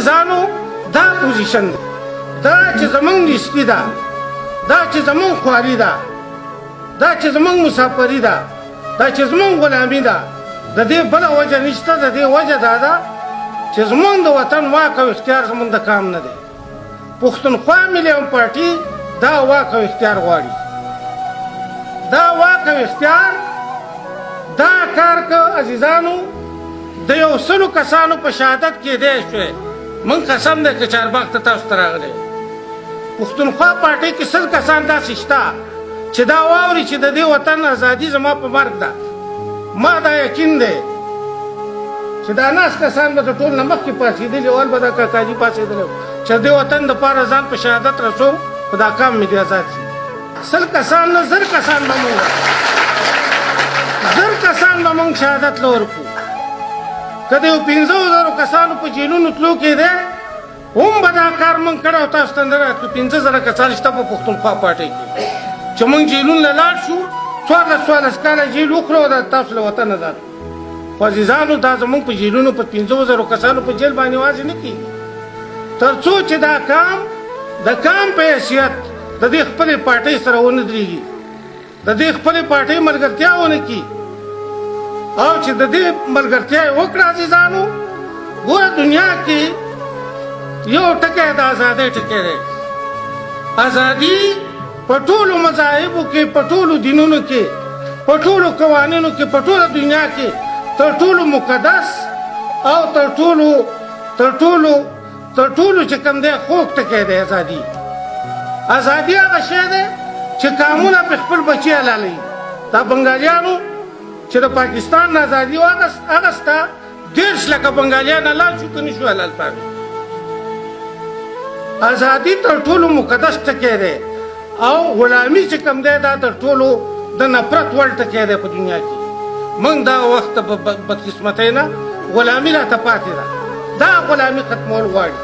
عزیزانو دا پوزیشن دی، دا چې زمونږ نیستي ده، دا چې زمونږ خواري ده، دا چې زمونږ مسافري ده، دا چې زمونږ غلامي ده، د دې بله وجه نشته. د دې وجه دا ده چې زمونږ د وطن واک او اختیار زمونږ د کام نه دی. پښتونخوا ملي پارټي دا واک او اختیار غواړي. دا واک او اختیار دا کار که عزیزانو د یو سلو کسانو په شهادت کې دی شوی، من قسم دی که چارباغ ته تاسو ته راغلی. پښتونخوا پارټۍ کې سل کسان داسې شته چې دا واوري چې د دې وطن ازادي زما په مرګ ده. ما دا یقین دی چې دا ناست کسان به د ټول نه مخکې پاڅېدلي ول به دا کاکاجي پاڅېدلی چې د دې وطن دپاره ځان په شهادت رسوم، خو دا کام مې دې ازاد شي. سل کسان نه 1000 کسان به مونږ 1000 کسان به مونږ شهادت له ورکړو. که د یو 50,000 کسانو په جیلونو تلو کې دی هم به دا کار مونږ کړی او تاسو ته نه راتلو. 15,000 کسان شته په پښتونخوا پارټۍ کې چې مونږ جیلونو له لاړ شو، 14 کاله جیل وکړو او تاسو له وطن ازاد. خو عزیزانو دا زمونږ په جیلونو په 15,000 کسانو په جیل باندې واضح نه کېږي تر څو چې دا کام د کام په حیثیت د دې خپلې پارټۍ سره ونه درېږي، د دې خپلې پارټۍ ملګرتیا ونه کړي او چې د دې ملګرتیا یې وکړه. عزیزانو ګوره دنیا کې یو ټکی د ازادۍ ټکی دی. ازادي په ټولو مذاهبو کې، په ټولو دینونو کې، په ټولو قوانینو کې، په ټوله دنیا کې تر ټولو مقدس او تر ټولو چې کوم دی خوږ ټکی دی ازادي. ازادي هغه شی دی چې قانونه په خپل بچي حلالوي. دا بنګالیانو چې د پاکستان نه ازادي واخسته 10 لکه بنګالیان حلال شو که نه شو حلال پاتې. ازادي تر ټولو مقدس ټکی دی او غلامي چې کوم دی دا تر ټولو د نفرت وړ ټکی دی په دنیا کې. موږ دا وخت په بدقسمتۍ نه غلامي راته پاتې ده. دا غلامي ختمول غواړي.